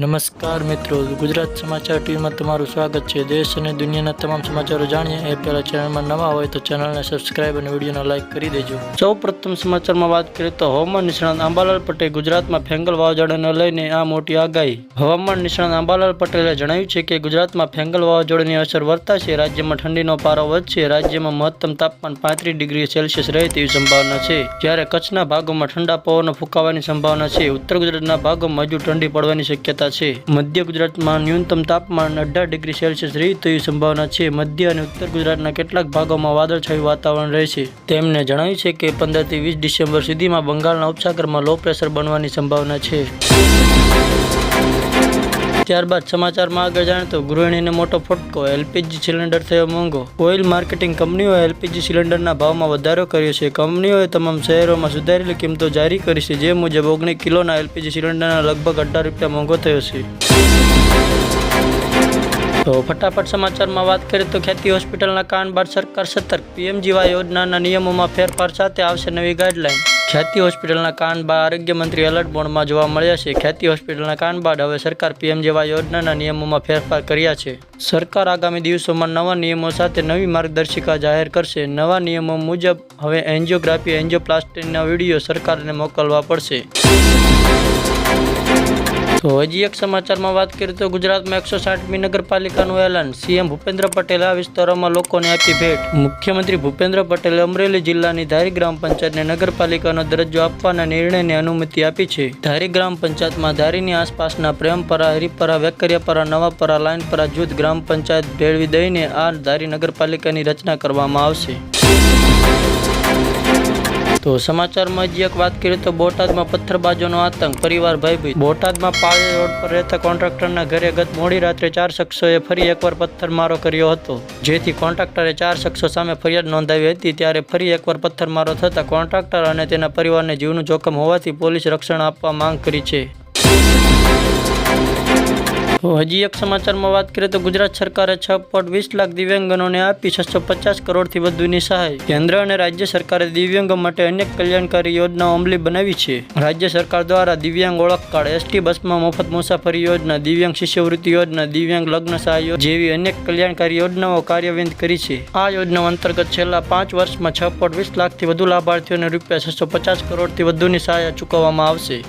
નમસ્કાર મિત્રો, ગુજરાત સમાચાર ટીવીમાં તમારું સ્વાગત છે। દેશ અને દુનિયાના તમામ સમાચારો જાણીએ એ પહેલા ચેનલમાં નવા હોય તો ચેનલને સબસ્ક્રાઇબ અને વિડીયોને લાઇક કરી દેજો। સૌ પ્રથમ સમાચારમાં વાત કરીએ તો હવામાન નિષ્ણાત અંબાલાલ પટેલે ગુજરાતમાં ફેંગલ વાવાઝોડાને લઈને આ મોટી આગાહી। હવામાન નિષ્ણાત અંબાલાલ પટેલે જણાવ્યું છે કે ગુજરાતમાં ફેંગલ વાવાઝોડાની અસર વર્તાશે। રાજ્યમાં ઠંડીનો પારો વધશે। રાજ્યમાં મહત્તમ તાપમાન 35 ડિગ્રી સેલ્સિયસ રહે તેવી સંભાવના છે, જ્યારે કચ્છના ભાગોમાં ઠંડા પવનો ફૂંકાવાની સંભાવના છે। ઉત્તર ગુજરાતના ભાગોમાં હજુ ઠંડી પડવાની શક્યતા છે। મધ્ય ગુજરાતમાં ન્યૂનતમ તાપમાન 18 ડિગ્રી સેલ્સિયસ રહે તેવી સંભાવના છે। મધ્ય અને ઉત્તર ગુજરાતના કેટલાક ભાગોમાં વાદળછાયું વાતાવરણ રહેશે। તેમણે જણાવ્યું છે કે 15 થી 20 ડિસેમ્બર સુધીમાં બંગાળના ઉપસાગરમાં લો પ્રેશર બનવાની સંભાવના છે। ત્યારબાદ સમાચારમાં આગળ જાણીએ તો ગૃહિણીને મોટો ફટકો, એલપીજી સિલિન્ડર થયો મોંઘો। ઓઇલ માર્કેટિંગ કંપનીઓએ એલપીજી સિલિન્ડરના ભાવમાં વધારો કર્યો છે। કંપનીઓએ તમામ શહેરોમાં સુધારેલી કિંમતો જારી કરી છે, જે મુજબ 19 કિલોના એલપીજી સિલિન્ડરના લગભગ 18 રૂપિયા મોંઘો થયો છે। તો ફટાફટ સમાચારમાં વાત કરીએ તો ખ્યાતિ હોસ્પિટલના કાંડ બાદ સરકાર સતર્ક, પીએમજીવાય યોજનાના નિયમોમાં ફેરફાર સાથે આવશે નવી ગાઈડલાઈન। ખ્યાતિ હોસ્પિટલના કાંડ બાદ આરોગ્ય મંત્રી એલર્ટ મોડમાં જોવા મળ્યા છે। ખ્યાતિ હોસ્પિટલના કાંડ બાદ હવે સરકાર પીએમજીવાય યોજનાના નિયમોમાં ફેરફાર કર્યા છે। સરકાર આગામી દિવસોમાં નવા નિયમો સાથે નવી માર્ગદર્શિકા જાહેર કરશે। નવા નિયમો મુજબ હવે એન્જિયોગ્રાફી, એન્જિયોપ્લાસ્ટીના વિડીયો સરકારને મોકલવા પડશે। તો હજી એક સમાચારમાં વાત કરીએ તો ગુજરાતમાં 160મી નગરપાલિકાનું એલાન, સીએમ ભૂપેન્દ્ર પટેલે આ વિસ્તારોમાં લોકોને આપી ભેટ। મુખ્યમંત્રી ભૂપેન્દ્ર પટેલે અમરેલી જિલ્લાની ધારી ગ્રામ પંચાયતને નગરપાલિકાનો દરજ્જો આપવાના નિર્ણયને અનુમતિ આપી છે। ધારી ગ્રામ પંચાયતમાં ધારીની આસપાસના પ્રેમપરા, હરિપરા, વેકરિયાપરા, નવાપરા, લાઈનપરા જૂથ ગ્રામ પંચાયત ભેળવી દઈને આ ધારી નગરપાલિકાની રચના કરવામાં આવશે। તો સમાચારમાં હજી એક વાત કરીએ તો બોટાદમાં પથ્થરબાજોનો આતંક, પરિવાર ભયભીત। બોટાદમાં પાળી રોડ પર રહેતા કોન્ટ્રાક્ટરના ઘરે ગત મોડી રાત્રે 4 શખ્સોએ ફરી એકવાર પથ્થરમારો કર્યો હતો, જેથી કોન્ટ્રાક્ટરે 4 શખ્સો સામે ફરિયાદ નોંધાવી હતી। ત્યારે ફરી એકવાર પથ્થરમારો થતાં કોન્ટ્રાક્ટર અને તેના પરિવારને જીવનું જોખમ હોવાથી પોલીસ રક્ષણ આપવા માંગ કરી છે। તો હજી એક સમાચારમાં વાત કરીએ તો ગુજરાત સરકારે 6.20 લાખ દિવ્યાંગોને આપી 650 કરોડથી વધુની સહાય। કેન્દ્ર અને રાજ્ય સરકારે દિવ્યાંગો માટે અનેક કલ્યાણકારી યોજનાઓ અમલી બનાવી છે। રાજ્ય સરકાર દ્વારા દિવ્યાંગ ઓળખ કાર્ડ, એસટી બસમાં મફત મુસાફરી યોજના, દિવ્યાંગ શિષ્યવૃત્તિ યોજના, દિવ્યાંગ લગ્ન સહાય જેવી અનેક કલ્યાણકારી યોજનાઓ કાર્યાન્વિત કરી છે। આ યોજનાઓ અંતર્ગત છેલ્લા 5 વર્ષમાં 6.20 લાખથી વધુ લાભાર્થીઓને રૂપિયા 650 કરોડથી વધુની સહાય ચૂકવવામાં આવશે।